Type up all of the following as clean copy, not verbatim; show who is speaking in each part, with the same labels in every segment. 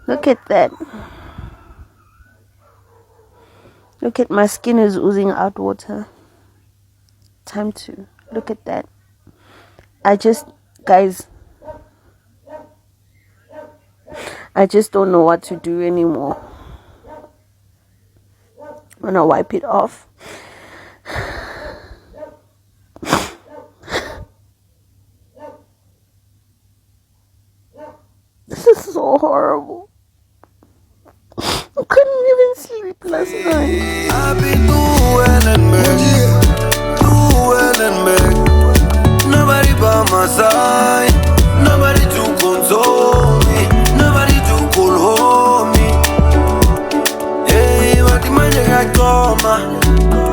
Speaker 1: Look at that. Look at my skin is oozing out water. Time to look at that. Guys, I just don't know what to do anymore. I'm gonna wipe it off. This is so horrible. I couldn't even sleep last night.
Speaker 2: I've been too well and back. Nobody by my side. Nobody to console me. Nobody to call home me. Hey, what the man you got coma?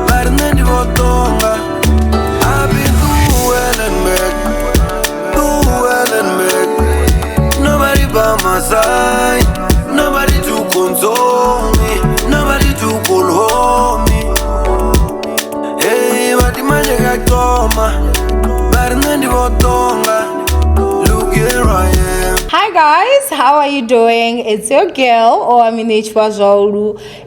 Speaker 2: Barnen di botonga. I've been too well and back. Nobody by my side. Nobody to console me. Nobody to call home me. Hey, what the man you got coma? Barnen di botonga. Look here I am.
Speaker 3: Hi guys, how are you doing? It's your girl Owamie,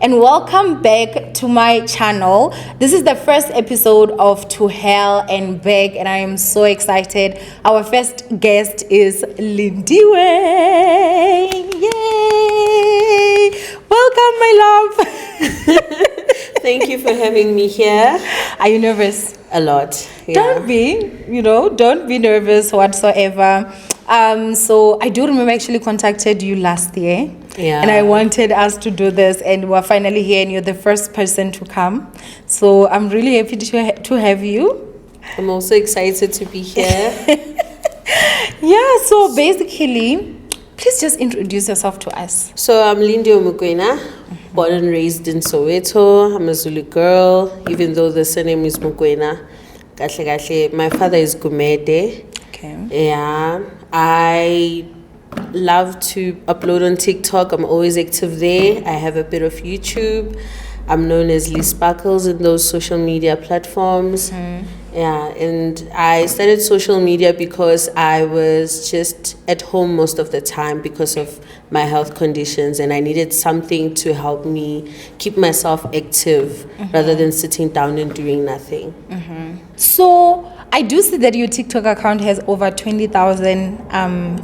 Speaker 3: and welcome back to my channel. This is the first episode of To Hell and Back, and I am so excited. Our first guest is Lindiwe. Yay! Welcome, my love.
Speaker 4: Thank you for having me here.
Speaker 3: Are you nervous?
Speaker 4: A lot. Yeah.
Speaker 3: Don't be nervous whatsoever. So I do remember I actually contacted you last year.
Speaker 4: Yeah.
Speaker 3: And I wanted us to do this, and we're finally here, and you're the first person to come. So I'm really happy to have you.
Speaker 4: I'm also excited to be here.
Speaker 3: Yeah, so basically, please just introduce yourself to us.
Speaker 4: So I'm Lindy Mukwena, born and raised in Soweto. I'm a Zulu girl, even though the surname is Mukwena. My father is Gumede.
Speaker 3: Okay.
Speaker 4: Yeah, I love to upload on TikTok. I'm always active there. I have a bit of YouTube. I'm known as Lee Sparkles in those social media platforms. Yeah, and I started social media because I was just at home most of the time because of my health conditions, and I needed something to help me keep myself active rather than sitting down and doing nothing.
Speaker 3: So I do see that your TikTok account has over 20,000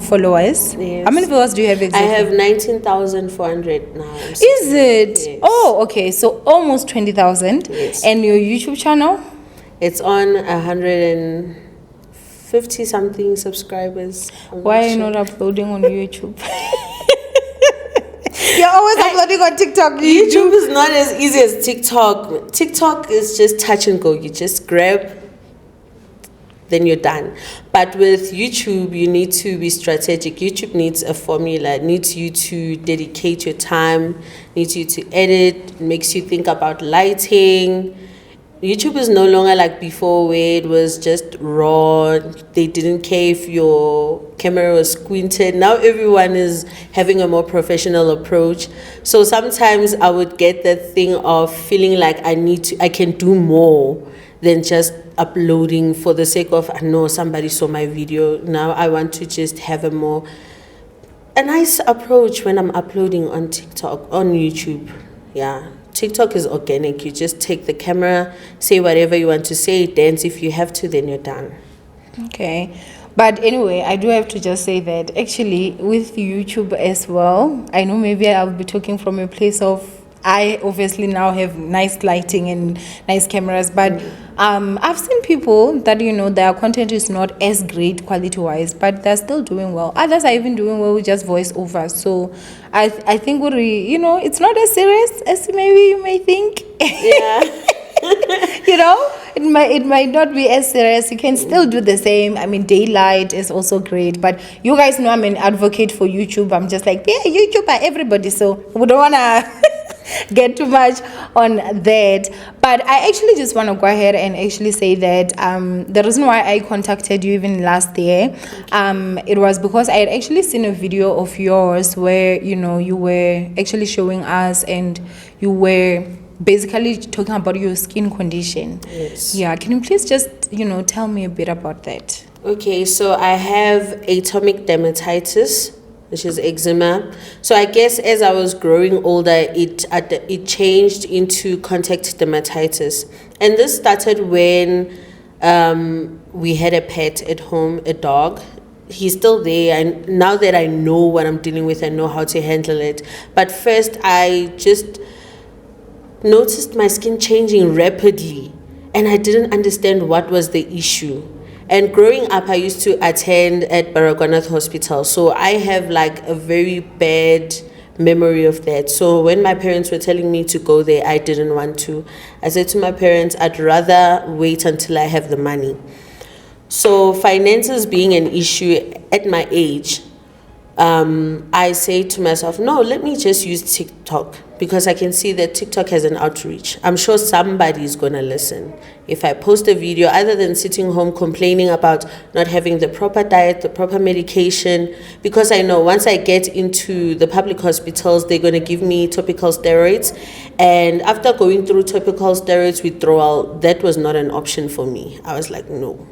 Speaker 3: followers.
Speaker 4: Yes.
Speaker 3: How many followers do you have exactly?
Speaker 4: I have 19,400 now.
Speaker 3: Is it?
Speaker 4: Yes.
Speaker 3: Oh, okay. So almost 20,000.
Speaker 4: Yes.
Speaker 3: And your YouTube channel?
Speaker 4: It's on 150 something subscribers.
Speaker 3: Why are you not uploading on YouTube? You're always uploading on TikTok.
Speaker 4: YouTube is not as easy as TikTok. TikTok is just touch and go. You just grab, then you're done. But with YouTube, you need to be strategic. YouTube needs a formula. It needs you to dedicate your time, needs you to edit, makes you think about lighting. YouTube is no longer like before, where it was just raw. They didn't care if your camera was squinted. Now everyone is having a more professional approach. So sometimes I would get that thing of feeling like I can do more than just uploading for the sake of, I know somebody saw my video. Now I want to just have a nice approach when I'm uploading on TikTok, on YouTube. Yeah. TikTok is organic. You just take the camera, say whatever you want to say, dance. If you have to, then you're done.
Speaker 3: Okay. But anyway, I do have to just say that actually with YouTube as well, I know maybe I'll be talking from a place of, I obviously now have nice lighting and nice cameras, but I've seen people that, their content is not as great quality-wise, but they're still doing well. Others are even doing well with just voiceover. So I think it's not as serious as maybe you may think.
Speaker 4: Yeah.
Speaker 3: It might not be as serious. You can still do the same. I mean, daylight is also great, but you guys know I'm an advocate for YouTube. I'm just like, yeah, YouTuber, everybody. So we don't want to get too much on that. But I actually just want to go ahead and actually say that the reason why I contacted you even last year, it was because I had actually seen a video of yours where, you were actually showing us, and you were basically talking about your skin condition.
Speaker 4: Yes.
Speaker 3: Yeah. Can you please just, tell me a bit about that?
Speaker 4: Okay, so I have atopic dermatitis. which is eczema. So I guess as I was growing older, it changed into contact dermatitis, and this started when we had a pet at home, a dog. He's still there, and now that I know what I'm dealing with, I know how to handle it. But first, I just noticed my skin changing rapidly, and I didn't understand what was the issue. And growing up, I used to attend at Baragwanath Hospital, so I have like a very bad memory of that. So when my parents were telling me to go there, I didn't want to. I said to my parents, I'd rather wait until I have the money. So finances being an issue at my age, I say to myself, no, let me just use TikTok, because I can see that TikTok has an outreach. I'm sure somebody is going to listen. If I post a video, other than sitting home complaining about not having the proper diet, the proper medication, because I know once I get into the public hospitals, they're going to give me topical steroids. And after going through topical steroids withdrawal, that was not an option for me. I was like, no,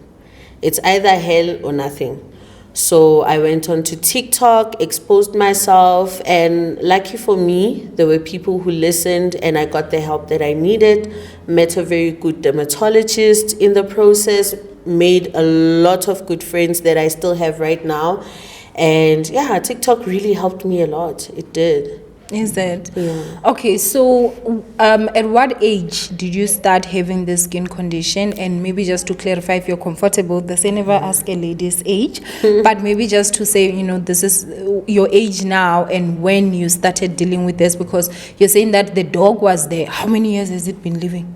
Speaker 4: it's either hell or nothing. So I went on to TikTok, exposed myself, and lucky for me, there were people who listened and I got the help that I needed, met a very good dermatologist in the process, made a lot of good friends that I still have right now. And yeah, TikTok really helped me a lot. It did.
Speaker 3: Is it?
Speaker 4: Yeah.
Speaker 3: Okay, so at what age did you start having this skin condition? And maybe just to clarify, if you're comfortable, they say never ask a lady's age, but maybe just to say, this is your age now and when you started dealing with this, because you're saying that the dog was there. How many years has it been living?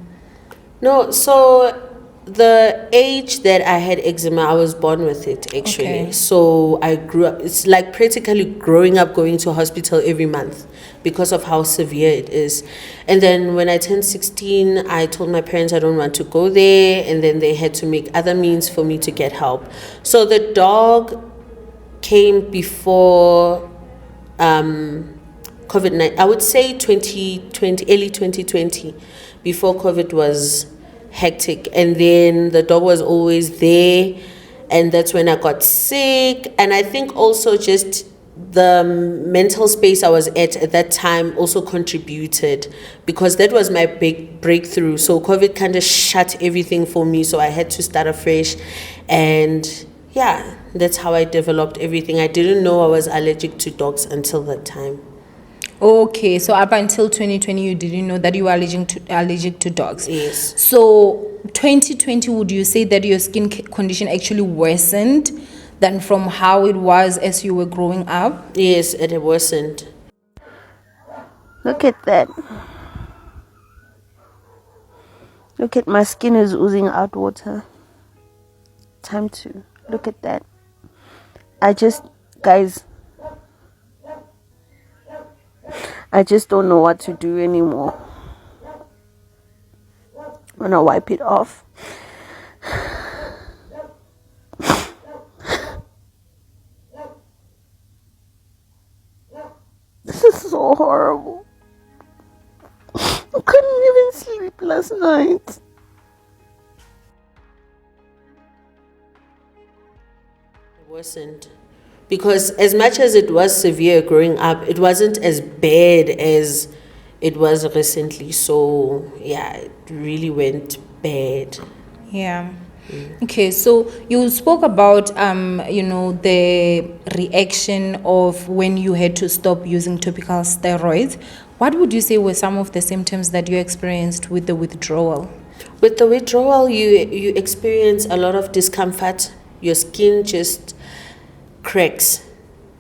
Speaker 4: No, so the age that I had eczema, I was born with it actually.
Speaker 3: Okay.
Speaker 4: So I grew up, it's like practically growing up going to a hospital every month because of how severe it is. And then when I turned 16, I told my parents I don't want to go there, and then they had to make other means for me to get help. So the dog came before COVID-19, I would say 2020, early 2020, before COVID was hectic. And then the dog was always there, and that's when I got sick. And I think also just the mental space I was at that time also contributed, because that was my big breakthrough. So COVID kind of shut everything for me, so I had to start afresh. And yeah, that's how I developed everything. I didn't know I was allergic to dogs until that time.
Speaker 3: Okay, so up until 2020, you didn't know that you were allergic to dogs.
Speaker 4: Yes.
Speaker 3: So 2020, would you say that your skin condition actually worsened than from how it was as you were growing up?
Speaker 4: Yes, it worsened.
Speaker 1: Look at that. Look at my skin is oozing out water. Time to look at that. Guys, I just don't know what to do anymore. I'm gonna wipe it off. This is so horrible. I couldn't even sleep last night.
Speaker 4: It worsened. Because as much as it was severe growing up, it wasn't as bad as it was recently. So yeah, it really went bad.
Speaker 3: Yeah. Okay, so you spoke about the reaction of when you had to stop using topical steroids. What would you say were some of the symptoms that you experienced with the withdrawal?
Speaker 4: With the withdrawal, you experience a lot of discomfort. Your skin just cracks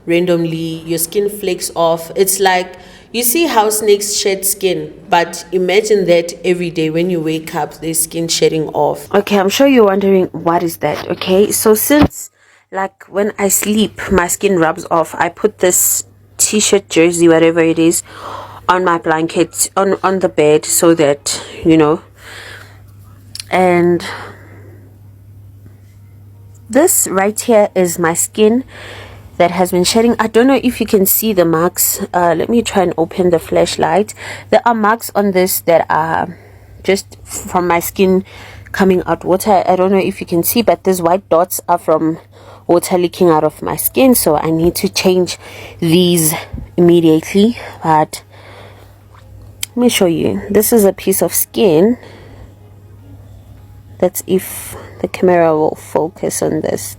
Speaker 4: randomly. Your skin flakes off. It's like, you see how snakes shed skin, but imagine that every day when you wake up, there's skin shedding off.
Speaker 1: Okay, I'm sure you're wondering, what is that? Okay, so since like when I sleep, my skin rubs off, I put this t-shirt, jersey, whatever it is, on my blanket, on the bed, so that, and this right here is my skin that has been shedding. I don't know if you can see the marks. Let me try and open the flashlight. There are marks on this that are just from my skin coming out water. I don't know if you can see, but these white dots are from water leaking out of my skin, so I need to change these immediately. But let me show you. This is a piece of skin. That's if the camera will focus on this.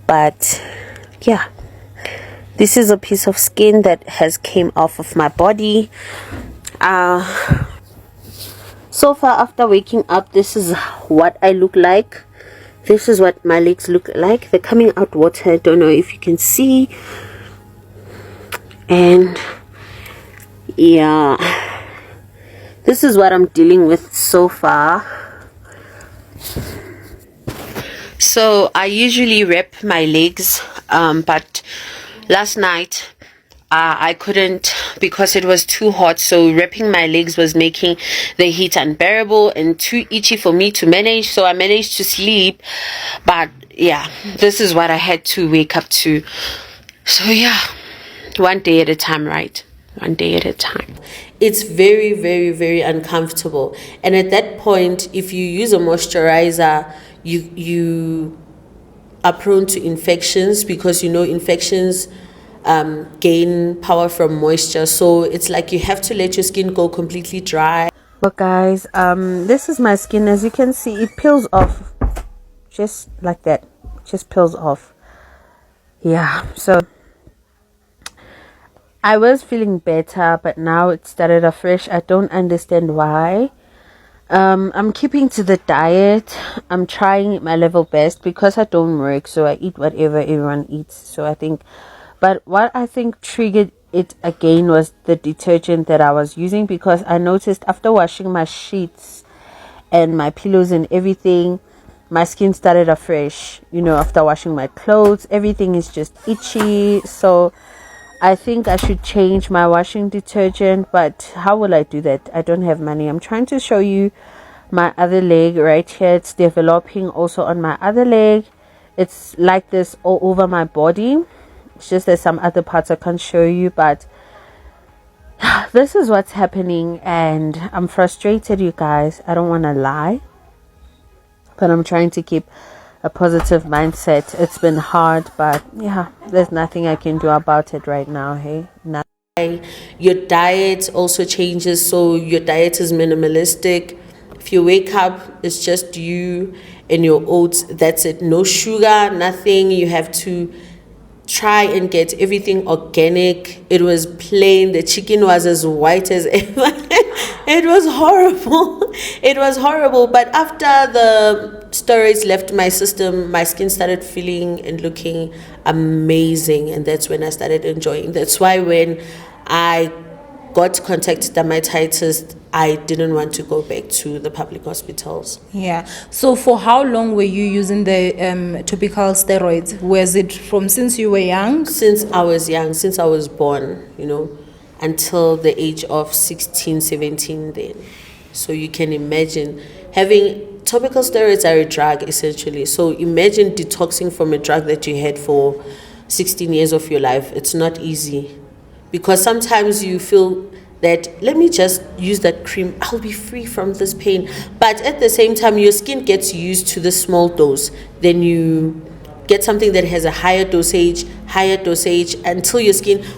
Speaker 1: But yeah, this is a piece of skin that has came off of my body. So far after waking up, this is what I look like. This is what my legs look like. They're coming out water. I don't know if you can see. And yeah, this is what I'm dealing with so far. So I usually wrap my legs, but last night I couldn't because it was too hot. So wrapping my legs was making the heat unbearable and too itchy for me to manage. So I managed to sleep, but yeah, this is what I had to wake up to. So yeah, one day at a time, right? One day at a time.
Speaker 4: It's very, very, very uncomfortable. And at that point, if you use a moisturizer, you are prone to infections, because infections gain power from moisture. So it's like you have to let your skin go completely dry.
Speaker 1: But guys, this is my skin. As you can see, it peels off just like that. Just peels off. Yeah, so I was feeling better, but now it started afresh. I don't understand why. I'm keeping to the diet. I'm trying my level best because I don't work, so I eat whatever everyone eats. So I think, but what I think triggered it again was the detergent that I was using, because I noticed after washing my sheets and my pillows and everything, my skin started afresh. After washing my clothes, everything is just itchy. So I think I should change my washing detergent, but how will I do that? I don't have money. I'm trying to show you my other leg right here. It's developing also on my other leg. It's like this all over my body. It's just that some other parts I can't show you, but this is what's happening, and I'm frustrated, you guys. I don't want to lie, but I'm trying to keep a positive mindset. It's been hard, but yeah, there's nothing I can do about it right now. Hey,
Speaker 4: Your diet also changes. So your diet is minimalistic. If you wake up, it's just you and your oats. That's it. No sugar, nothing. You have to try and get everything organic. It was plain. The chicken was as white as ever. It was horrible. It was horrible. But after the steroids left my system, my skin started feeling and looking amazing, and that's when I started enjoying. That's why when I got contacted dermatologist, I didn't want to go back to the public hospitals.
Speaker 3: Yeah. So for how long were you using the topical steroids? Was it from since you were young?
Speaker 4: Since I was young, since I was born, until the age of 16, 17 then. So you can imagine having topical steroids are a drug essentially. So imagine detoxing from a drug that you had for 16 years of your life. It's not easy, because sometimes you feel that, let me just use that cream, I'll be free from this pain. But at the same time, your skin gets used to the small dose. Then you get something that has a higher dosage, until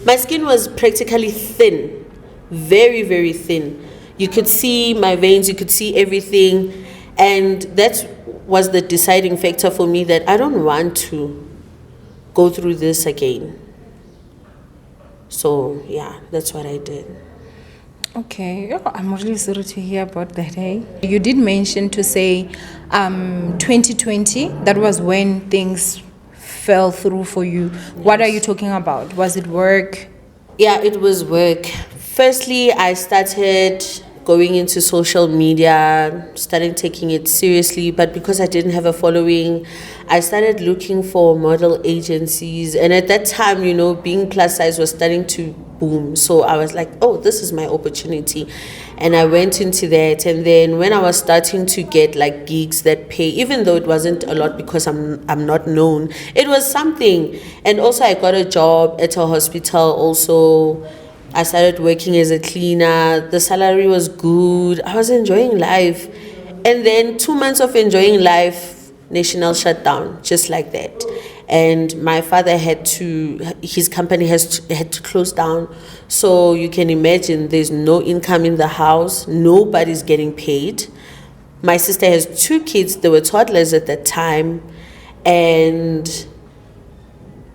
Speaker 4: my skin was practically thin, very, very thin. You could see my veins, you could see everything. And that was the deciding factor for me, that I don't want to go through this again. So yeah, that's what I did.
Speaker 3: Okay, I'm really sorry to hear about that. Hey, you did mention to say 2020, that was when things fell through for you. Yes. What are you talking about? Was it work?
Speaker 4: Yeah, it was work. Firstly, I started going into social media, starting taking it seriously, but because I didn't have a following, I started looking for model agencies. And at that time, being plus size was starting to boom. So I was like, oh, this is my opportunity. And I went into that. And then when I was starting to get like gigs that pay, even though it wasn't a lot because I'm not known, it was something. And also I got a job at a hospital also. I started working as a cleaner. The salary was good. I was enjoying life. And then 2 months of enjoying life, national shutdown, just like that. and my father his company had to close down. So you can imagine there's no income in the house, nobody's getting paid. My sister has 2 kids, they were toddlers at that time, and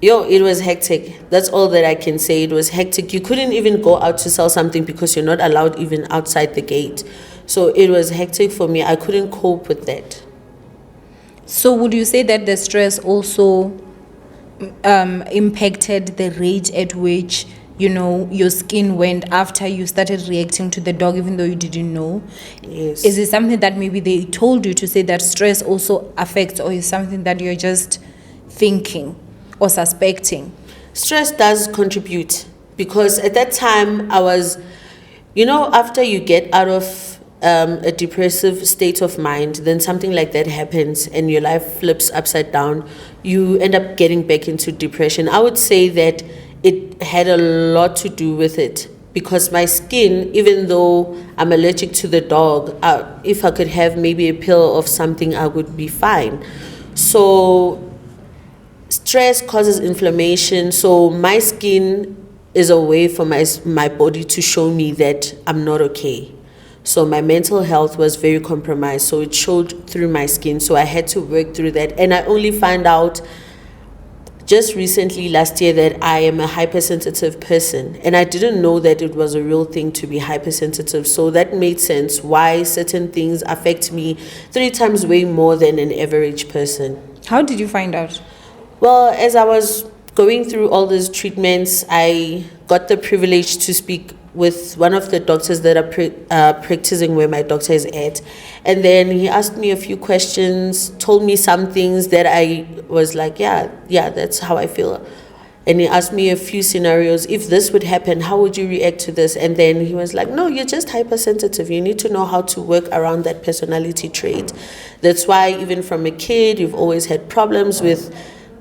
Speaker 4: it was hectic. That's all that I can say. It was hectic. You couldn't even go out to sell something because you're not allowed even outside the gate. So it was hectic for me. I couldn't cope with that.
Speaker 3: So would you say that the stress also impacted the rate at which, your skin went after you started reacting to the dog, even though you didn't know?
Speaker 4: Yes.
Speaker 3: Is it something that maybe they told you to say that stress also affects, or is something that you're just thinking or suspecting?
Speaker 4: Stress does contribute, because at that time I was, after you get out of a depressive state of mind, then something like that happens and your life flips upside down. You end up getting back into depression. I would say that it had a lot to do with it, because my skin, even though I'm allergic to the dog, if I could have maybe a pill of something, I would be fine. So stress causes inflammation, so my skin is a way for my body to show me that I'm not okay. So my mental health was very compromised, so it showed through my skin. So I had to work through that, and I only found out just recently, last year, that I am a hypersensitive person, and I didn't know that it was a real thing to be hypersensitive. So that made sense why certain things affect me 3 times way more than an average person.
Speaker 3: How did you find out?
Speaker 4: Well, as I was going through all these treatments, I got the privilege to speak with one of the doctors that are practicing where my doctor is at. And then he asked me a few questions, told me some things that I was like, yeah, that's how I feel. And he asked me a few scenarios. If this would happen, how would you react to this? And then he was like, no, you're just hypersensitive. You need to know how to work around that personality trait. That's why even from a kid, you've always had problems with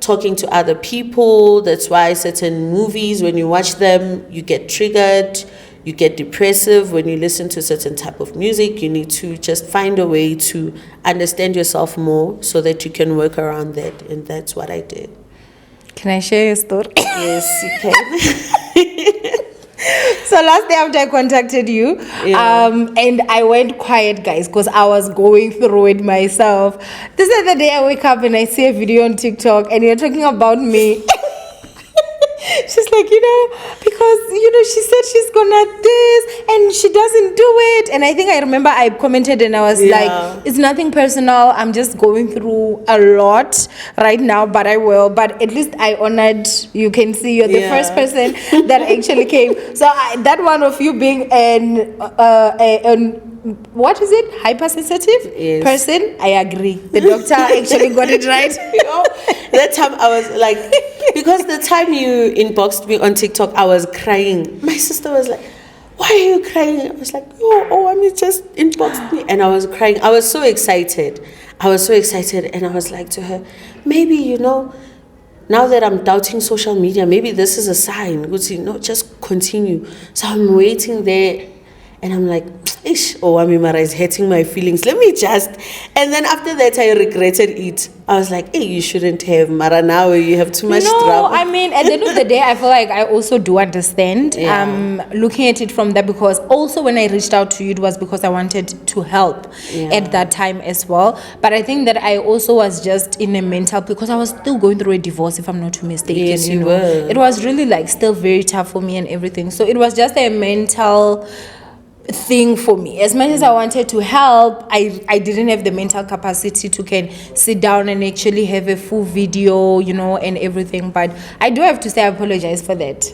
Speaker 4: talking to other people. That's why certain movies, when you watch them, you get triggered, you get depressive. When you listen to certain type of music, you need to just find a way to understand yourself more so that you can work around that. And that's what I did.
Speaker 3: Can I share your story?
Speaker 4: Yes, you can.
Speaker 3: So last day after I contacted you,
Speaker 4: Yeah.
Speaker 3: and I went quiet, guys, because I was going through it myself. This is the day I wake up and I see a video on TikTok and you're talking about me. She's like, because, she said she's gonna this and she doesn't do it. And I think I remember I commented and I was like, it's nothing personal. I'm just going through a lot right now, but I will. But at least I honored, you can see you're the first person that actually came. So that one of you being an what is it? Hypersensitive person? I agree. The doctor actually got it right.
Speaker 4: That time I was like, because the time you inboxed me on TikTok, I was crying. My sister was like, why are you crying? I was like, Owamie just inboxed me. And I was crying. I was so excited. And I was like to her, maybe, now that I'm doubting social media, maybe this is a sign. Just continue. So I'm waiting there. And I'm like, Owamie Mara is hurting my feelings. Let me just. And then after that, I regretted it. I was like, you shouldn't have, Mara. Now you have too much trouble.
Speaker 3: No, I mean, at the end of the day, I feel like I also do understand. Looking at it from that, because also when I reached out to you, it was because I wanted to help at that time as well. But I think that I also was just in a mental, because I was still going through a divorce, if I'm not too mistaken.
Speaker 4: Yes, you were.
Speaker 3: It was really still very tough for me and everything. So it was just a mental thing for me. As much as I wanted to help, I didn't have the mental capacity to can sit down and actually have a full video, and everything. But I do have to say I apologize for that.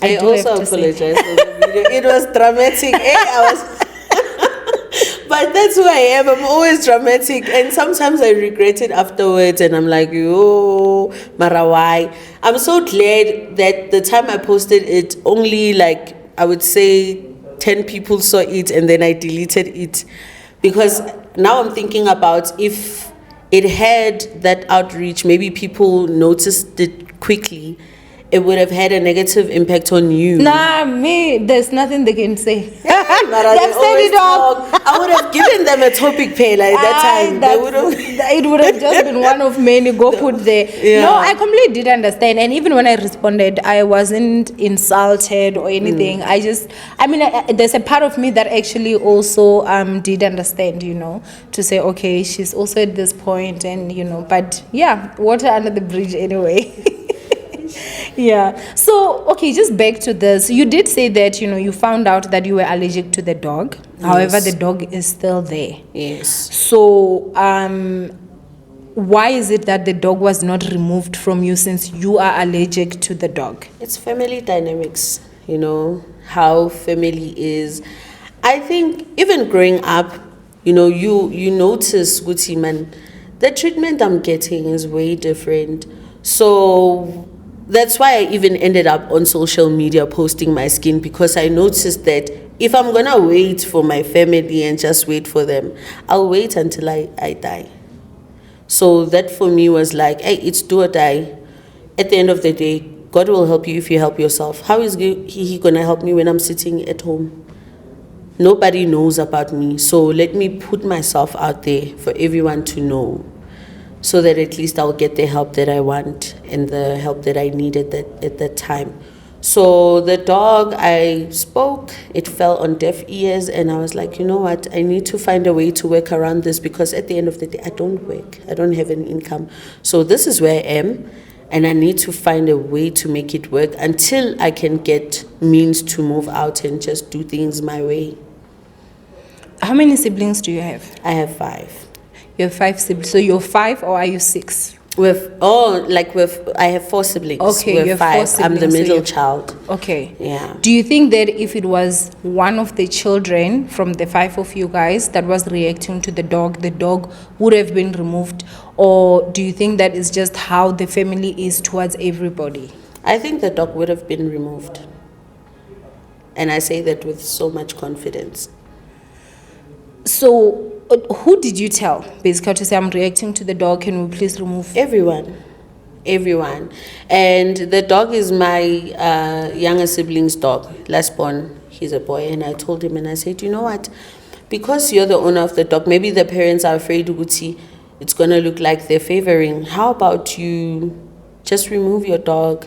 Speaker 4: I also apologize for the video. It was dramatic. But that's who I am. I'm always dramatic, and sometimes I regret it afterwards, and I'm like, Mara, why? I'm so glad that the time I posted it, only I would say 10 people saw it, and then I deleted it, because now I'm thinking about if it had that outreach, maybe people noticed it quickly, it would have had a negative impact on you.
Speaker 3: Nah, me, there's nothing they can say.
Speaker 4: But I
Speaker 3: They've said it all.
Speaker 4: I would have given them a topic pay like that time. They would have.
Speaker 3: It would have just been one of many. Go put there.
Speaker 4: Yeah.
Speaker 3: No, I completely did understand. And even when I responded, I wasn't insulted or anything. There's a part of me that actually also did understand, to say, okay, she's also at this point, and but yeah, water under the bridge anyway. Yeah. So, okay, just back to this. You did say that, you found out that you were allergic to the dog. Yes. However, the dog is still there.
Speaker 4: Yes.
Speaker 3: So, why is it that the dog was not removed from you since you are allergic to the dog?
Speaker 4: It's family dynamics, how family is. I think even growing up, you notice, Guti, man, the treatment I'm getting is way different. So that's why I even ended up on social media posting my skin, because I noticed that if I'm gonna wait for my family and just wait for them, I'll wait until I die. So that for me was like, hey, it's do or die. At the end of the day, God will help you if you help yourself. How is he gonna help me when I'm sitting at home? Nobody knows about me, so let me put myself out there for everyone to know, so that at least I'll get the help that I want and the help that I needed at that time. So the dog, I spoke, it fell on deaf ears, and I was like, you know what, I need to find a way to work around this, because at the end of the day, I don't work, I don't have an income. So this is where I am, and I need to find a way to make it work until I can get means to move out and just do things my way.
Speaker 3: How many siblings do you have?
Speaker 4: I have 5.
Speaker 3: You have 5 siblings. So you're 5, or are you 6?
Speaker 4: I have 4 siblings.
Speaker 3: Okay, you have
Speaker 4: 5.
Speaker 3: 4 siblings.
Speaker 4: I'm the middle child.
Speaker 3: Okay.
Speaker 4: Yeah.
Speaker 3: Do you think that if it was one of the children from the 5 of you guys that was reacting to the dog would have been removed? Or do you think that is just how the family is towards everybody?
Speaker 4: I think the dog would have been removed. And I say that with so much confidence.
Speaker 3: So, who did you tell? Basically, to say, I'm reacting to the dog, can we please remove?
Speaker 4: Everyone. And the dog is my younger sibling's dog, last born. He's a boy. And I told him, and I said, you know what? Because you're the owner of the dog, maybe the parents are afraid, Uguti, it's going to look like they're favoring. How about you just remove your dog?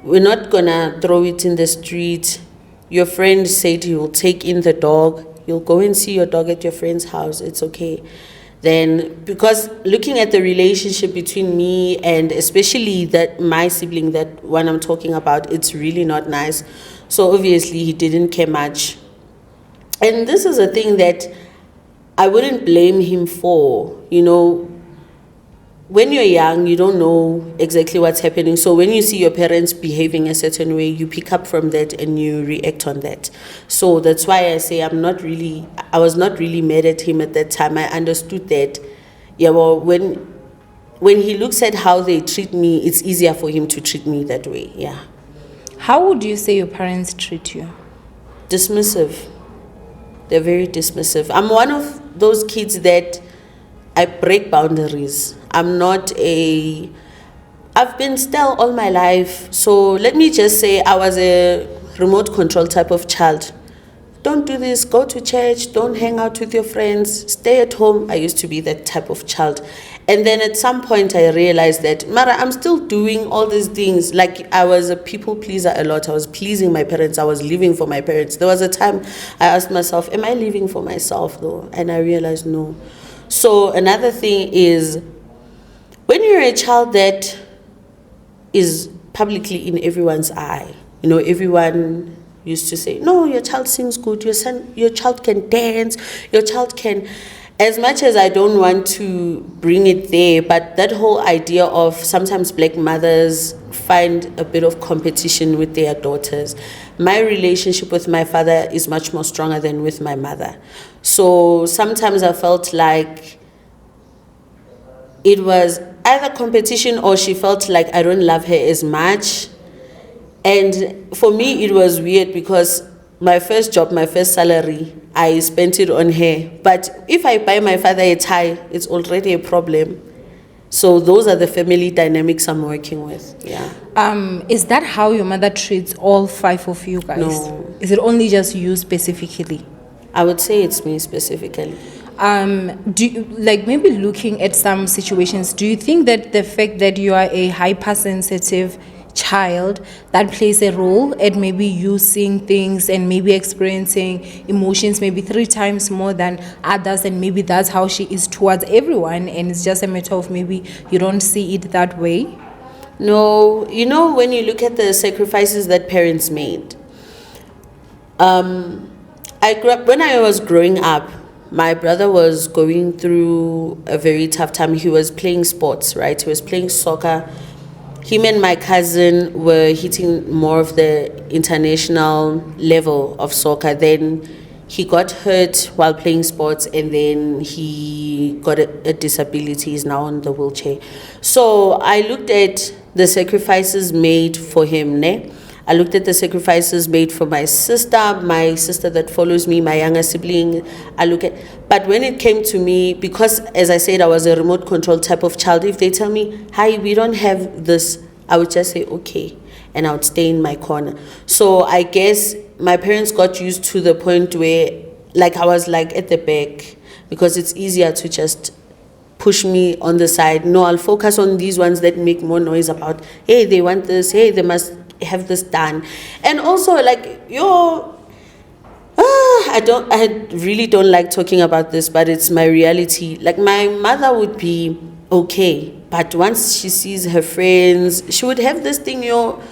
Speaker 4: We're not going to throw it in the street. Your friend said he will take in the dog. You'll go and see your dog at your friend's house. It's okay. Then, because looking at the relationship between me and especially that my sibling, that one I'm talking about, it's really not nice. So obviously he didn't care much. And this is a thing that I wouldn't blame him for. When you're young, you don't know exactly what's happening. So when you see your parents behaving a certain way, you pick up from that and you react on that. So that's why I say I was not really mad at him at that time. I understood that, when he looks at how they treat me, it's easier for him to treat me that way, yeah.
Speaker 3: How would you say your parents treat you?
Speaker 4: Dismissive. They're very dismissive. I'm one of those kids that I break boundaries. I've been still all my life. So let me just say I was a remote control type of child. Don't do this, go to church, don't hang out with your friends, stay at home. I used to be that type of child. And then at some point I realized that, Mara, I'm still doing all these things. Like I was a people pleaser a lot. I was pleasing my parents. I was living for my parents. There was a time I asked myself, am I living for myself though? And I realized no. So another thing is, when you're a child that is publicly in everyone's eye, everyone used to say, no, your child sings good, your child can dance, your child can, as much as I don't want to bring it there, but that whole idea of sometimes black mothers find a bit of competition with their daughters. My relationship with my father is much more stronger than with my mother. So sometimes I felt like it was either competition or she felt like I don't love her as much. And for me, it was weird because my first job, my first salary, I spent it on her. But if I buy my father a tie, it's already a problem. So those are the family dynamics I'm working with. Yeah.
Speaker 3: Is that how your mother treats all 5 of you guys?
Speaker 4: No.
Speaker 3: Is it only just you specifically?
Speaker 4: I would say it's me specifically.
Speaker 3: Do you, like, maybe looking at some situations, do you think that the fact that you are a hypersensitive child, that plays a role at maybe you seeing things and maybe experiencing emotions maybe 3 times more than others, and maybe that's how she is towards everyone, and it's just a matter of maybe you don't see it that way?
Speaker 4: No, you know, when you look at the sacrifices that parents made, I grew up, when I was growing up, my brother was going through a very tough time. He was playing sports, right? He was playing soccer. Him and my cousin were hitting more of the international level of soccer. Then he got hurt while playing sports, and then he got a disability. He's now on the wheelchair. So I looked at the sacrifices made for him, ne? I looked at the sacrifices made for my sister that follows me, my younger sibling. But when it came to me, because as I said, I was a remote control type of child, if they tell me, hi, we don't have this, I would just say, okay. And I would stay in my corner. So I guess my parents got used to the point where, like, I was like at the back, because it's easier to just push me on the side. No, I'll focus on these ones that make more noise about, hey, they want this, hey, they must have this done. And also, like, I really don't like talking about this, but it's my reality. Like, my mother would be okay, but once she sees her friends, she would have this thing, to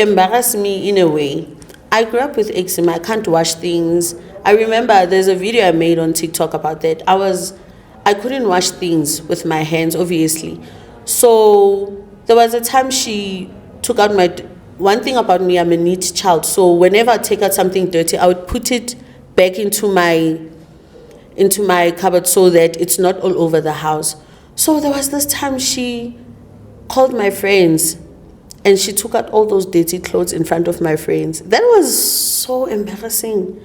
Speaker 4: embarrass me in a way. I grew up with eczema. I can't wash things. I remember there's a video I made on TikTok about that. I couldn't wash things with my hands, obviously. So there was a time she took out one thing about me, I'm a neat child. So whenever I take out something dirty, I would put it back into my cupboard so that it's not all over the house. So there was this time she called my friends and she took out all those dirty clothes in front of my friends. That was so embarrassing.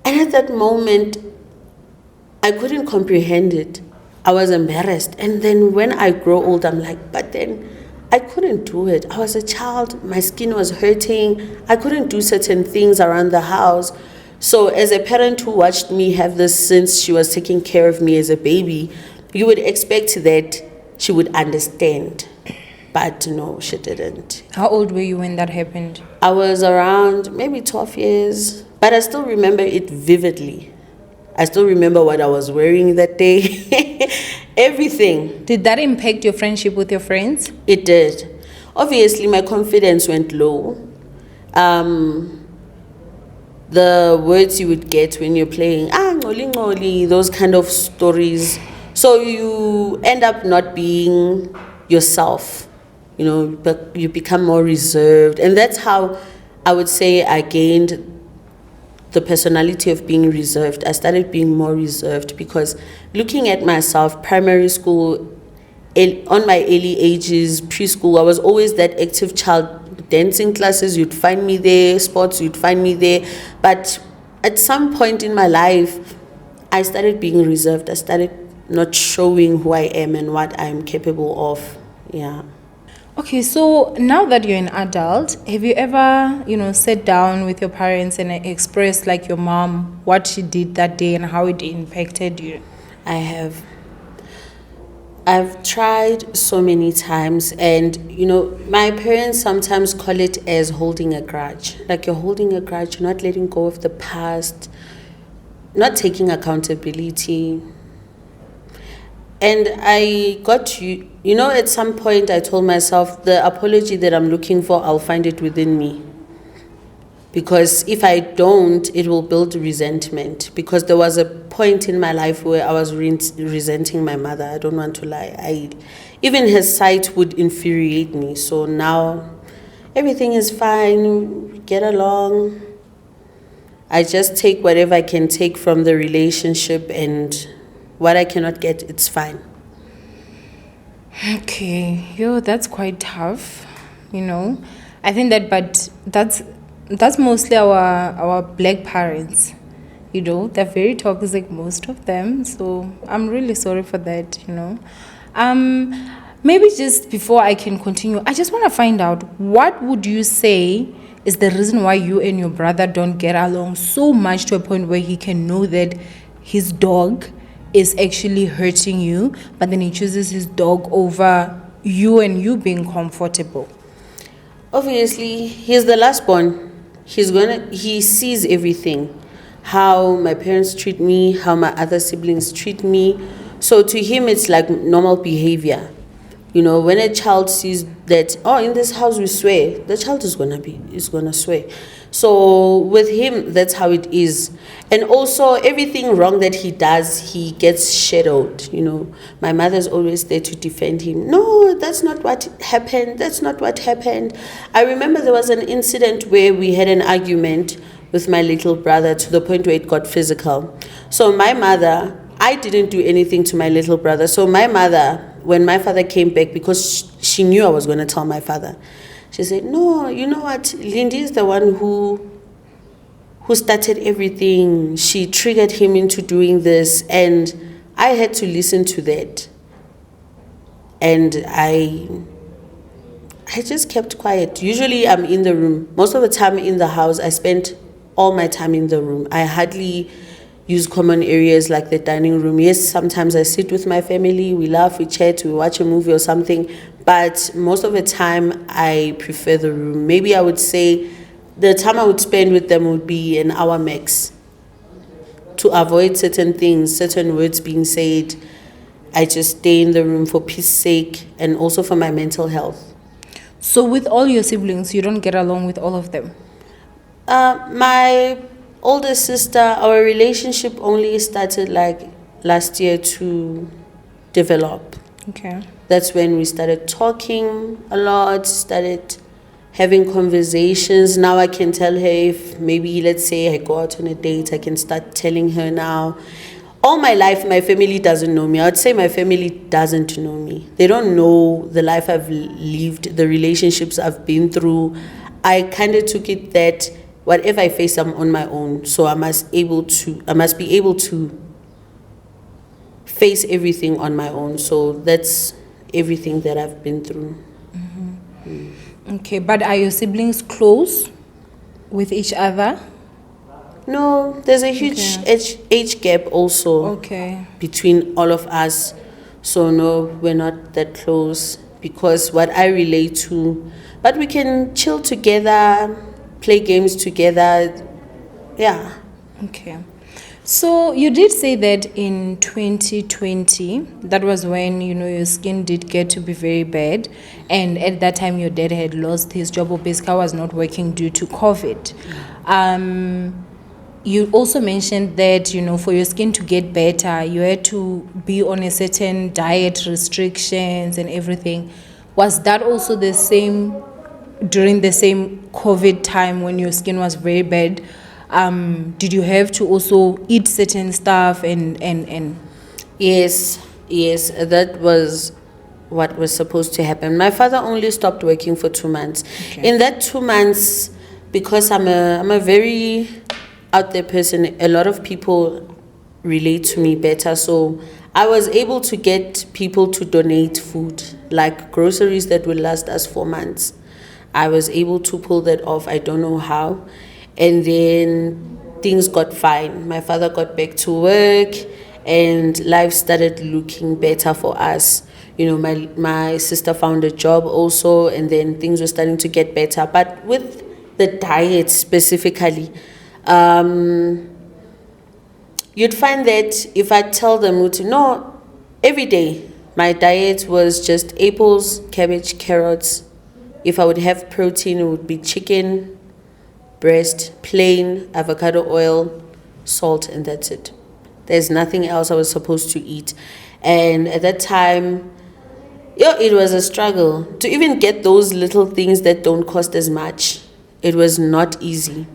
Speaker 4: And at that moment, I couldn't comprehend it. I was embarrassed. And then when I grow old, I'm like, but then I couldn't do it. I was a child. My skin was hurting. I couldn't do certain things around the house. So as a parent who watched me have this since she was taking care of me as a baby, you would expect that she would understand. But no, she didn't.
Speaker 3: How old were you when that happened?
Speaker 4: I was around maybe 12 years. But I still remember it vividly. I still remember what I was wearing that day. Everything.
Speaker 3: Did that impact your friendship with your friends?
Speaker 4: It did. Obviously, my confidence went low. The words you would get when you're playing, ngoli ngoli, those kind of stories. So you end up not being yourself. But you become more reserved. And that's how I would say I gained the personality of being reserved. I started being more reserved because looking at myself, primary school, on my early ages, preschool, I was always that active child. Dancing classes, you'd find me there. Sports, you'd find me there. But at some point in my life, I started being reserved. I started not showing who I am and what I'm capable of. Yeah.
Speaker 3: Okay, so now that you're an adult, have you ever, sat down with your parents and expressed, like, your mom, what she did that day and how it impacted you?
Speaker 4: I have. I've tried so many times, and, my parents sometimes call it as holding a grudge. Like, you're holding a grudge, you're not letting go of the past, not taking accountability. And I got to, at some point I told myself the apology that I'm looking for, I'll find it within me. Because if I don't, it will build resentment. Because there was a point in my life where I was resenting my mother. I don't want to lie. Even her sight would infuriate me. So now everything is fine, we get along. I just take whatever I can take from the relationship, and what I cannot get, it's fine.
Speaker 3: Okay, that's quite tough, I think that, but that's mostly our black parents, they're very toxic, most of them. So I'm really sorry for that, Maybe just before I can continue, I just want to find out, what would you say is the reason why you and your brother don't get along so much to a point where he can know that his dog is actually hurting you, but then he chooses his dog over you and you being comfortable?
Speaker 4: Obviously, he's the last born. He sees everything. How my parents treat me, how my other siblings treat me. So to him, it's like normal behavior. You know, when a child sees that, oh, in this house we swear, the child is gonna swear. So with him, that's how it is. And also everything wrong that he does, he gets shadowed. You know, my mother's always there to defend him. No, that's not what happened. That's not what happened. I remember there was an incident where we had an argument with my little brother to the point where it got physical. So my mother, I didn't do anything to my little brother. So my mother, when my father came back, because she knew I was going to tell my father, she said, no, you know what, Lindy is the one who started everything. She triggered him into doing this, and I had to listen to that. And I just kept quiet. Usually I'm in the room. Most of the time in the house, I spent all my time in the room. I hardly use common areas like the dining room. Yes, sometimes I sit with my family, we laugh, we chat, we watch a movie or something, but most of the time I prefer the room. Maybe I would say the time I would spend with them would be an hour max. To avoid certain things, certain words being said, I just stay in the room for peace sake and also for my mental health.
Speaker 3: So with all your siblings, you don't get along with all of them?
Speaker 4: My older sister, our relationship only started like last year to develop.
Speaker 3: Okay.
Speaker 4: That's when we started talking a lot, started having conversations. Now I can tell her if maybe, let's say I go out on a date, I can start telling her now. All my life, my family doesn't know me. I would say my family doesn't know me. They don't know the life I've lived, the relationships I've been through. I kind of took it that whatever I face, I'm on my own. So I must be able to face everything on my own. So that's everything that I've been through.
Speaker 3: Okay, but are your siblings close with each other?
Speaker 4: No, there's a huge age gap also between all of us. So no, we're not that close because what I relate to, but we can chill together, play games together. Yeah.
Speaker 3: Okay. So you did say that in 2020, that was when, your skin did get to be very bad. And at that time, your dad had lost his job, or basically was not working due to COVID. You also mentioned that, for your skin to get better, you had to be on a certain diet restrictions and everything. Was that also the same during the same COVID time when your skin was very bad? Did you have to also eat certain stuff and
Speaker 4: Yes, that was what was supposed to happen. My father only stopped working for 2 months.
Speaker 3: Okay.
Speaker 4: In that 2 months, because I'm a very out there person, a lot of people relate to me better. So I was able to get people to donate food, like groceries that would last us 4 months. I was able to pull that off. I don't know how. And then things got fine. My father got back to work and life started looking better for us. My sister found a job also, and then things were starting to get better. But with the diet specifically, you'd find that if I tell them, no, every day my diet was just apples, cabbage, carrots. If I would have protein, it would be chicken, breast, plain, avocado oil, salt, and that's it. There's nothing else I was supposed to eat. And at that time, it was a struggle to even get those little things that don't cost as much. It was not easy.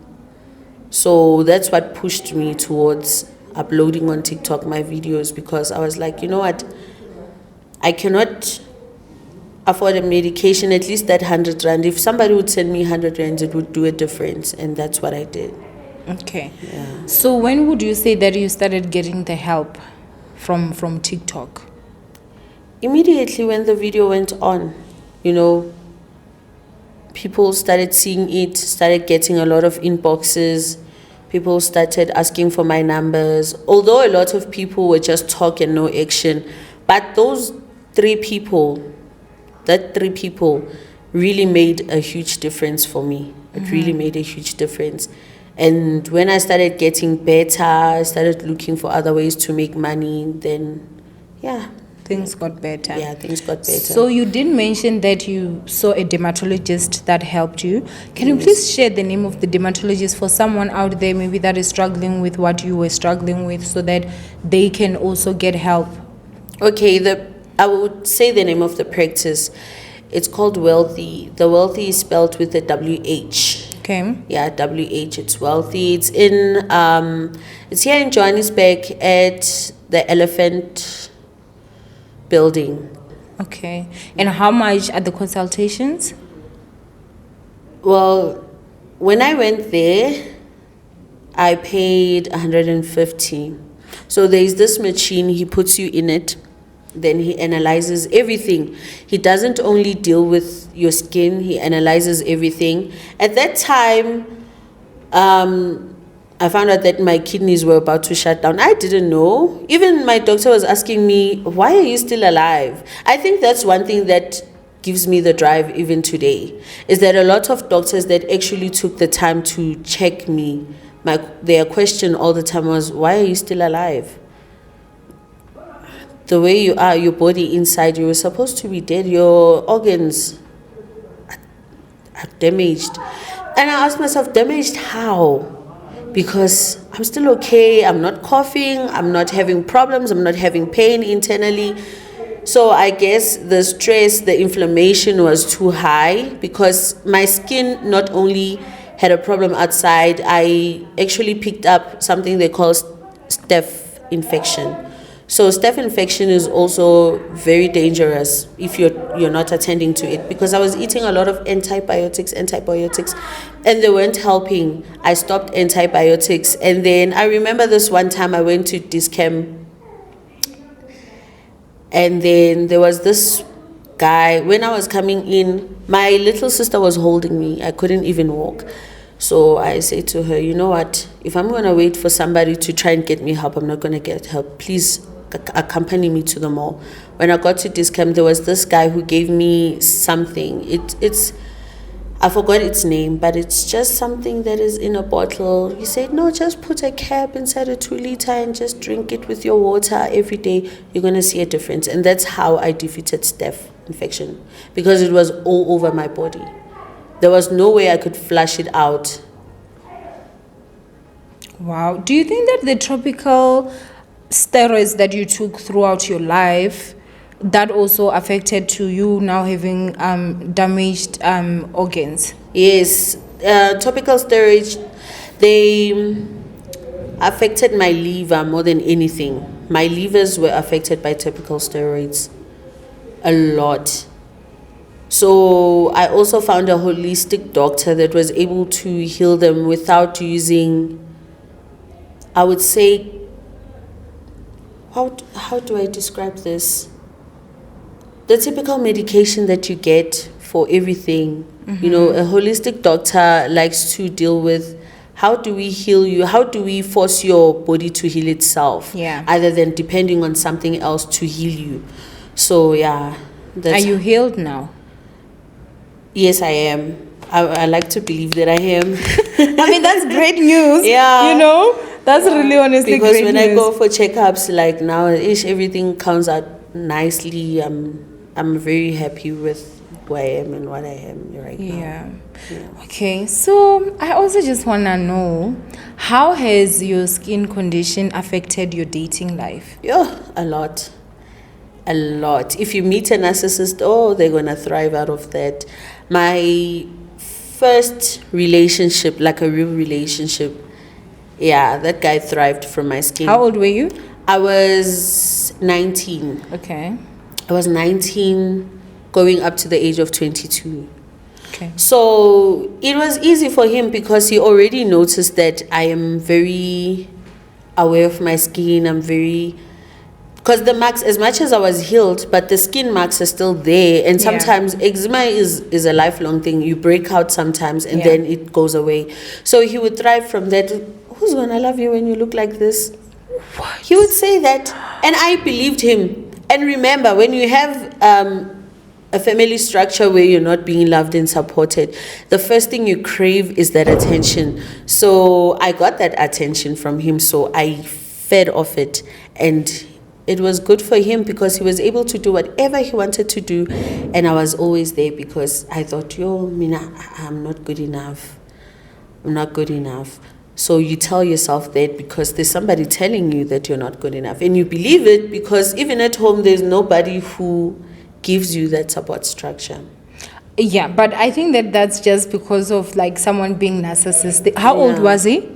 Speaker 4: So that's what pushed me towards uploading on TikTok my videos, because I was like, you know what, I cannot afford a medication, at least that 100 rand. If somebody would send me 100 rand, it would do a difference, and that's what I did.
Speaker 3: Okay.
Speaker 4: Yeah.
Speaker 3: So when would you say that you started getting the help from TikTok?
Speaker 4: immediately when the video went on, you know, people started seeing it, started getting a lot of inboxes. People started asking for my numbers. Although a lot of people were just talk and no action, but those three people really made a huge difference for me. It really made a huge difference. And when I started getting better, I started looking for other ways to make money, then yeah.
Speaker 3: Things got better.
Speaker 4: Yeah, things got better.
Speaker 3: So you did mention that you saw a dermatologist that helped you. Can you please share the name of the dermatologist for someone out there maybe that is struggling with what you were struggling with, so that they can also get help?
Speaker 4: Okay, I would say the name of the practice. It's called Wealthy. The Wealthy is spelled with a WH.
Speaker 3: Okay.
Speaker 4: Yeah, WH. It's Wealthy. It's it's here in Johannesburg at the Elephant Building.
Speaker 3: Okay. And how much are the consultations?
Speaker 4: Well, when I went there, I paid 150. So there's this machine, he puts you in it, then he analyzes everything. He doesn't only deal with your skin, he analyzes everything. At that time, I found out that my kidneys were about to shut down. I didn't know. Even my doctor was asking me, why are you still alive? I think that's one thing that gives me the drive even today, is that a lot of doctors that actually took the time to check me, their question all the time was, why are you still alive? The way you are, your body inside, you were supposed to be dead. Your organs are damaged. And I asked myself, damaged how? Because I'm still okay, I'm not coughing, I'm not having problems, I'm not having pain internally. So I guess the stress, the inflammation was too high, because my skin not only had a problem outside, I actually picked up something they call staph infection. So staph infection is also very dangerous if you're not attending to it, because I was eating a lot of antibiotics, and they weren't helping. I stopped antibiotics, and then I remember this one time I went to Discam, and then there was this guy. When I was coming in, my little sister was holding me. I couldn't even walk. So I said to her, you know what, if I'm going to wait for somebody to try and get me help, I'm not going to get help. Please accompany me to the mall. When I got to Discam, there was this guy who gave me something. It's I forgot its name, but it's just something that is in a bottle. He said, no, just put a cap inside a 2-liter and just drink it with your water every day. You're going to see a difference. And that's how I defeated staph infection, because it was all over my body. There was no way I could flush it out.
Speaker 3: Wow. Do you think that the tropical steroids that you took throughout your life, that also affected to you now having damaged organs?
Speaker 4: Yes, topical steroids, they affected my liver more than anything. My livers were affected by topical steroids a lot. So I also found a holistic doctor that was able to heal them without using, I would say, how do I describe this? The typical medication that you get for everything. Mm-hmm. You know, a holistic doctor likes to deal with, how do we heal you? How do we force your body to heal itself?
Speaker 3: Yeah.
Speaker 4: Other than depending on something else to heal you. So, yeah.
Speaker 3: Are you healed now?
Speaker 4: Yes, I am. I like to believe that I am.
Speaker 3: I mean, that's great news.
Speaker 4: Yeah.
Speaker 3: You know, that's really honestly
Speaker 4: because
Speaker 3: great news.
Speaker 4: Because when I go for checkups, like now, everything comes out nicely. I'm very happy with who I am and what I am right now.
Speaker 3: Yeah. Okay, so I also just want to know, how has your skin condition affected your dating life?
Speaker 4: Yeah, a lot. If you meet a narcissist, they're going to thrive out of that. My first relationship, like a real relationship, yeah, that guy thrived from my skin.
Speaker 3: How old were you?
Speaker 4: I was 19.
Speaker 3: Okay.
Speaker 4: I was 19 going up to the age of 22.
Speaker 3: Okay.
Speaker 4: So it was easy for him because he already noticed that I am very aware of my skin. I'm very Because the marks, as much as I was healed, but the skin marks are still there. And
Speaker 3: Yeah.
Speaker 4: sometimes eczema is a lifelong thing. You break out sometimes and
Speaker 3: Yeah.
Speaker 4: then it goes away. So he would thrive from that. Who's gonna love you when you look like this?
Speaker 3: What?
Speaker 4: He would say that. And I believed him. And remember, when you have a family structure where you're not being loved and supported, the first thing you crave is that attention. So I got that attention from him. So I fed off it. And it was good for him because he was able to do whatever he wanted to do. And I was always there because I thought, yo, Mina, I'm not good enough. I'm not good enough. So you tell yourself that because there's somebody telling you that you're not good enough. And you believe it because even at home, there's nobody who gives you that support structure.
Speaker 3: Yeah, but I think that's just because of like someone being narcissistic. How old
Speaker 4: Yeah.
Speaker 3: was he?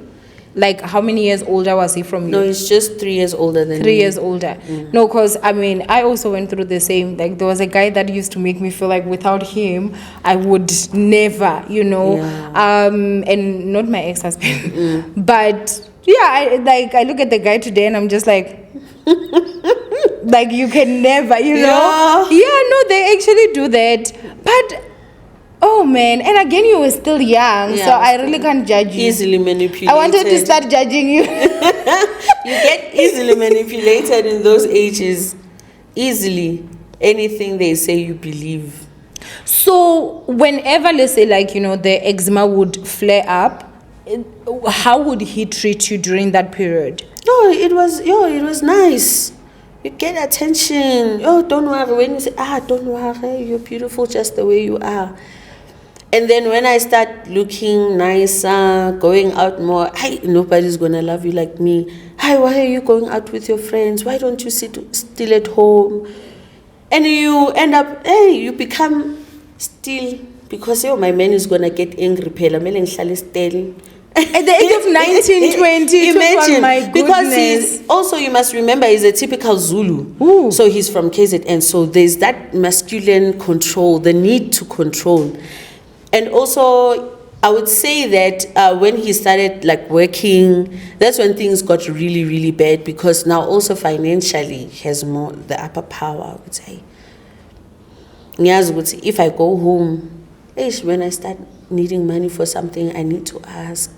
Speaker 3: Like, how many years older was he from you?
Speaker 4: No, he's just 3 years older than
Speaker 3: 3
Speaker 4: me.
Speaker 3: years older. No, because I mean, I also went through the same. Like, there was a guy that used to make me feel like without him, I would never, and not my ex-husband. But yeah, I look at the guy today and I'm just like, like, you can never,
Speaker 4: Yeah.
Speaker 3: Yeah, no, they actually do that. But oh man, and again, you were still young,
Speaker 4: Yeah,
Speaker 3: so I really can't judge you.
Speaker 4: Easily manipulated.
Speaker 3: I wanted to start judging you.
Speaker 4: You get easily manipulated in those ages. Easily. Anything they say, you believe.
Speaker 3: So whenever, let's say, like, the eczema would flare up, how would he treat you during that period?
Speaker 4: No, it was nice. You get attention. Oh, don't worry. When you say, don't worry, you're beautiful just the way you are. And then when I start looking nicer, going out more, nobody's going to love you like me. Why are you going out with your friends? Why don't you sit still at home? And you end up, you become still, because my man is going to get angry.
Speaker 3: At the age of 19, 20,
Speaker 4: Imagine,
Speaker 3: my goodness.
Speaker 4: because he's also, you must remember, he's a typical Zulu.
Speaker 3: Ooh.
Speaker 4: So he's from KZN. So there's that masculine control, the need to control. And also, I would say that when he started like working, that's when things got really, really bad, because now also financially he has more the upper power, I would say. If I go home, when I start needing money for something, I need to ask.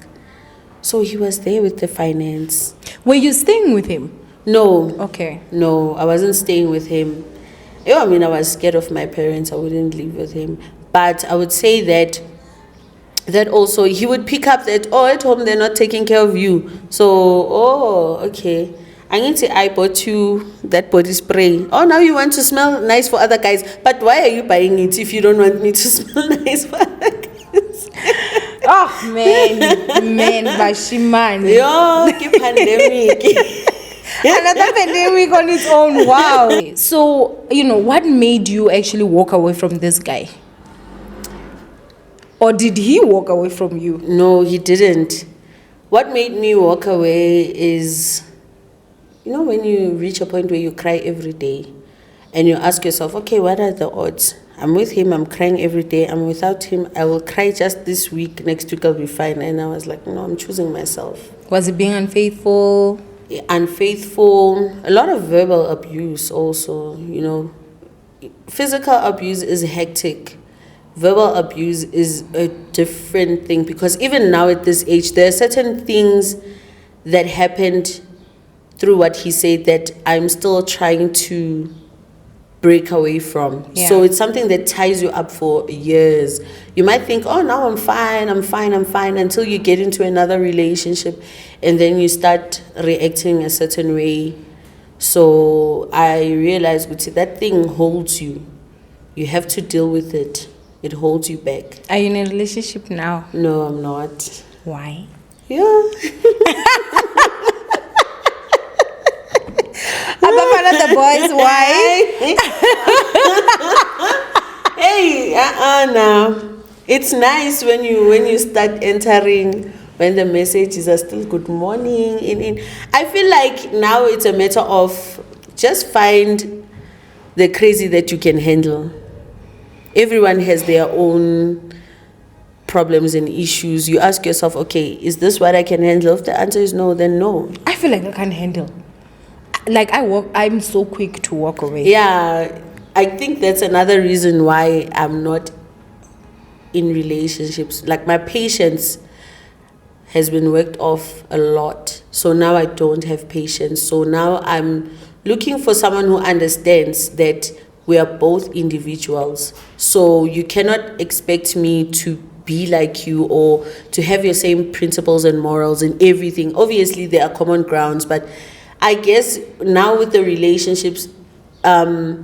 Speaker 4: So he was there with the finance.
Speaker 3: Were you staying with him?
Speaker 4: No.
Speaker 3: Okay.
Speaker 4: No, I wasn't staying with him. I was scared of my parents. I wouldn't live with him. But I would say that also he would pick up that, at home they're not taking care of you. So, okay. I bought you that body spray. Oh, now you want to smell nice for other guys. But why are you buying it if you don't want me to smell nice for other guys?
Speaker 3: Oh, man, Bashimani.
Speaker 4: Yo, keep pandemic.
Speaker 3: Another pandemic on its own. Wow. So, what made you actually walk away from this guy? Or did he walk away from you?
Speaker 4: No, he didn't. What made me walk away is, when you reach a point where you cry every day and you ask yourself, okay, what are the odds? I'm with him, I'm crying every day. I'm without him, I will cry just this week. Next week I'll be fine. And I was like, no, I'm choosing myself.
Speaker 3: Was he being unfaithful?
Speaker 4: Unfaithful. A lot of verbal abuse also, Physical abuse is hectic. Verbal abuse is a different thing, because even now at this age, there are certain things that happened through what he said that I'm still trying to break away from.
Speaker 3: Yeah.
Speaker 4: So it's something that ties you up for years. You might think, oh, now I'm fine, until you get into another relationship and then you start reacting a certain way. So I realized that thing holds you. You have to deal with it. It holds you back.
Speaker 3: Are you in a relationship now?
Speaker 4: No, I'm not.
Speaker 3: Why?
Speaker 4: Yeah.
Speaker 3: The boys, why?
Speaker 4: Hey, now. It's nice when you start entering, when the messages are still good morning. I feel like now it's a matter of just find the crazy that you can handle. Everyone has their own problems and issues. You ask yourself, okay, is this what I can handle? If the answer is no, then no.
Speaker 3: I feel like I can't handle. like I'm so quick to walk away.
Speaker 4: Yeah, I think that's another reason why I'm not in relationships. Like my patience has been worked off a lot. So now I don't have patience. So now I'm looking for someone who understands that we are both individuals. So you cannot expect me to be like you or to have your same principles and morals and everything. Obviously, there are common grounds, but I guess now with the relationships, I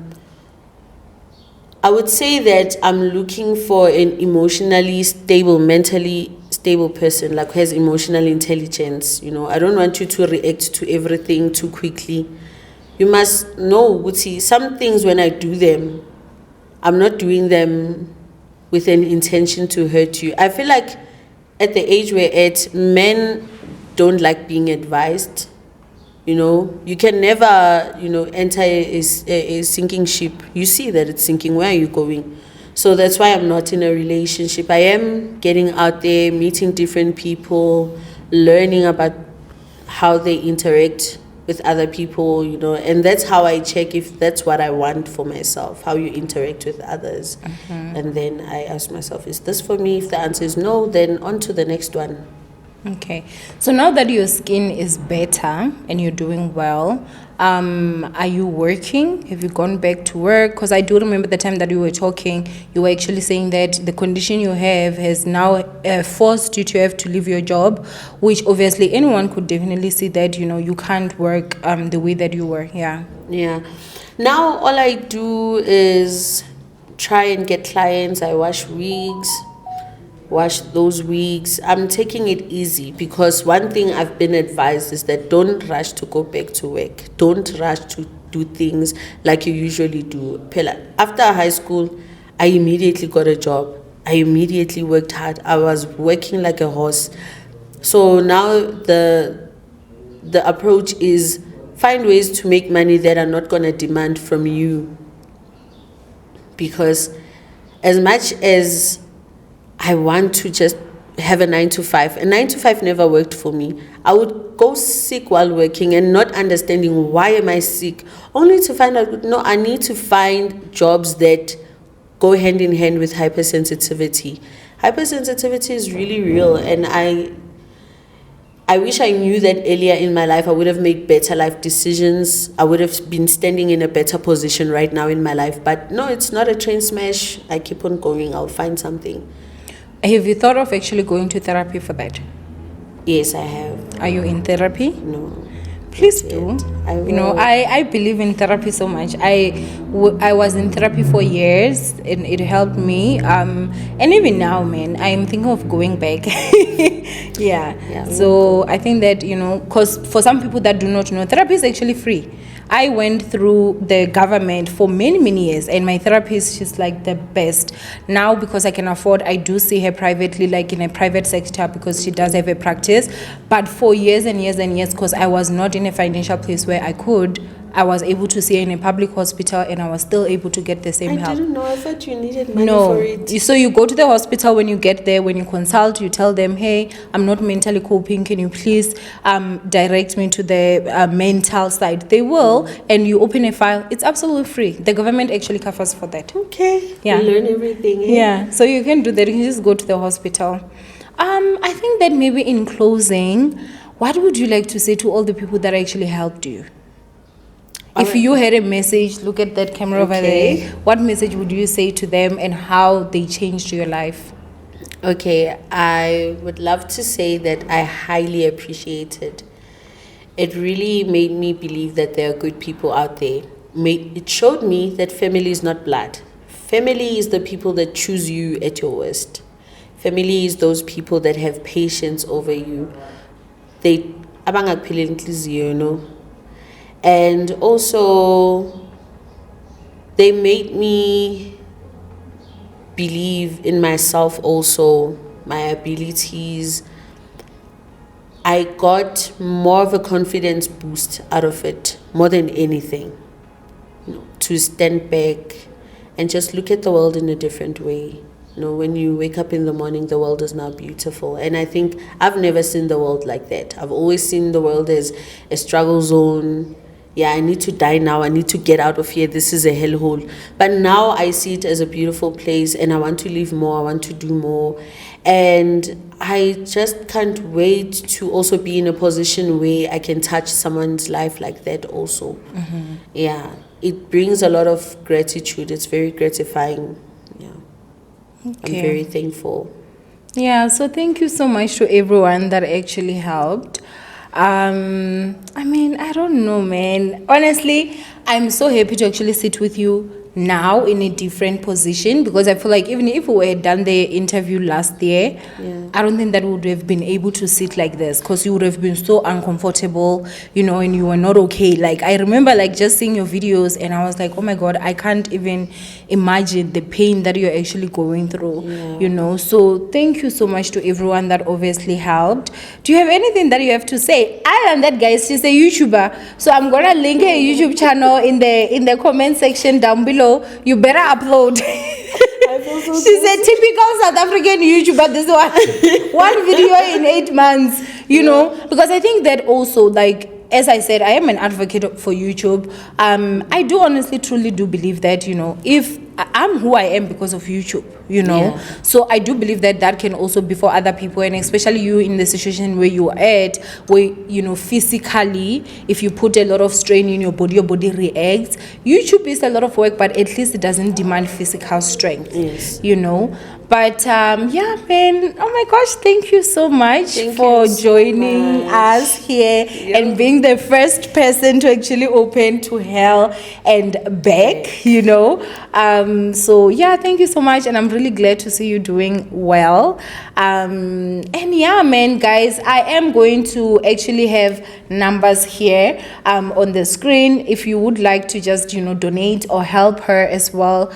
Speaker 4: would say that I'm looking for an emotionally stable, mentally stable person, like who has emotional intelligence. You know, I don't want you to react to everything too quickly. You must know, Guti, some things when I do them, I'm not doing them with an intention to hurt you. I feel like at the age we're at, men don't like being advised. You know, you can never, enter a sinking ship. You see that it's sinking. Where are you going? So that's why I'm not in a relationship. I am getting out there, meeting different people, learning about how they interact with other people, and that's how I check if that's what I want for myself, how you interact with others. And then I ask myself, is this for me? If the answer is no, then on to the next one.
Speaker 3: Okay, so now that your skin is better and you're doing well, are you working? Have you gone back to work? Because I do remember the time that we were talking, you were actually saying that the condition you have has now forced you to have to leave your job, which obviously anyone could definitely see that, you can't work the way that you were. Yeah.
Speaker 4: Now all I do is try and get clients. I wash those wigs. I'm taking it easy because one thing I've been advised is that don't rush to go back to work. Don't rush to do things like you usually do. After high school, I immediately got a job. I immediately worked hard. I was working like a horse. So now the approach is find ways to make money that are not going to demand from you. Because as much as I want to just have a 9 to 5. A 9 to 5 never worked for me. I would go sick while working and not understanding why am I sick, only to find out, no, I need to find jobs that go hand in hand with hypersensitivity. Hypersensitivity is really real, and I wish I knew that earlier in my life. I would have made better life decisions. I would have been standing in a better position right now in my life. But no, it's not a train smash. I keep on going. I'll find something.
Speaker 3: Have you thought of actually going to therapy for that?
Speaker 4: Yes, I have.
Speaker 3: Are you in therapy?
Speaker 4: No.
Speaker 3: Please do. I believe in therapy so much. I was in therapy for years and it helped me. And even now, man, I'm thinking of going back. Yeah. So I think that, because for some people that do not know, therapy is actually free. I went through the government for many, many years, and my therapist, she's like the best. Now, because I can afford, I do see her privately, like in a private sector, because she does have a practice. But for years and years and years, because I was not in a financial place where I was able to see her in a public hospital, and I was still able to get the same help.
Speaker 4: I didn't know. I thought you needed money for it.
Speaker 3: So you go to the hospital. When you get there, when you consult, you tell them, hey, I'm not mentally coping. Can you please direct me to the mental side? They will, and you open a file. It's absolutely free. The government actually covers for that.
Speaker 4: Okay.
Speaker 3: Yeah.
Speaker 4: You learn everything. Eh?
Speaker 3: Yeah. So you can do that. You can just go to the hospital. I think that maybe in closing, what would you like to say to all the people that actually helped you? If you had a message, look at that camera over there. What message would you say to them and how they changed your life?
Speaker 4: Okay, I would love to say that I highly appreciate it. It really made me believe that there are good people out there. It showed me that family is not blood. Family is the people that choose you at your worst. Family is those people that have patience over you. They abangakuphileli inhliziyo, And also, they made me believe in myself also, my abilities. I got more of a confidence boost out of it, more than anything. To stand back and just look at the world in a different way. When you wake up in the morning, the world is now beautiful. And I think I've never seen the world like that. I've always seen the world as a struggle zone, yeah, I need to die now, I need to get out of here, this is a hellhole. But now I see it as a beautiful place, and I want to live more, I want to do more. And I just can't wait to also be in a position where I can touch someone's life like that also. Yeah, it brings a lot of gratitude. It's very gratifying. Yeah, I'm very thankful.
Speaker 3: Yeah, so thank you so much to everyone that actually helped. I mean, I don't know, man. Honestly, I'm so happy to actually sit with you now in a different position, because I feel like even if we had done the interview last year, I don't think that we would have been able to sit like this, because you would have been so uncomfortable, you know, and you were not okay. Like, I remember like just seeing your videos and I was like, oh my God, I can't even imagine the pain that you're actually going through, you know. So thank you so much to everyone that obviously helped. Do you have anything that you have to say? Other than that, guys, she's a YouTuber, so I'm gonna link her YouTube channel in the comment section down below. You better upload. She's a typical South African YouTuber. This one video in 8 months, you know, because I think that also, like, as I said, I am an advocate for YouTube. I do honestly, truly do believe that, you know, if I'm who I am because of YouTube, you know, so I do believe that that can also be for other people, and especially you in the situation where you're at, where, you know, physically, if you put a lot of strain in your body reacts. YouTube is a lot of work, but at least it doesn't demand physical strength, you know. But yeah, man, oh my gosh, thank you so much for joining us here and being the first person to actually open to hell and back, you know. So yeah, thank you so much, and I'm really glad to see you doing well. And yeah, man, guys, I am going to actually have numbers here on the screen if you would like to just, you know, donate or help her as well.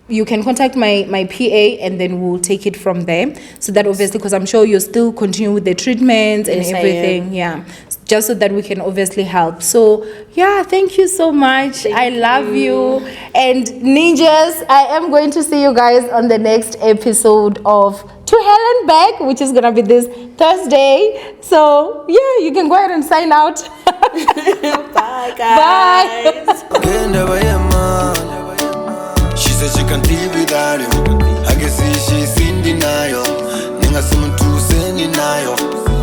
Speaker 3: You can contact my PA, and then we'll take it from there. So that obviously, because I'm sure you're still continuing with the treatments and everything. Yeah, just so that we can obviously help. So yeah, thank you so much. I love you. And ninjas, I am going to see you guys on the next episode of To Hell and Back, which is gonna be this Thursday. So yeah, you can go ahead and sign out.
Speaker 4: Bye, guys.
Speaker 3: Bye.
Speaker 2: She said she can't live without you. I can see she's in denial. Nigga, someone to send denial.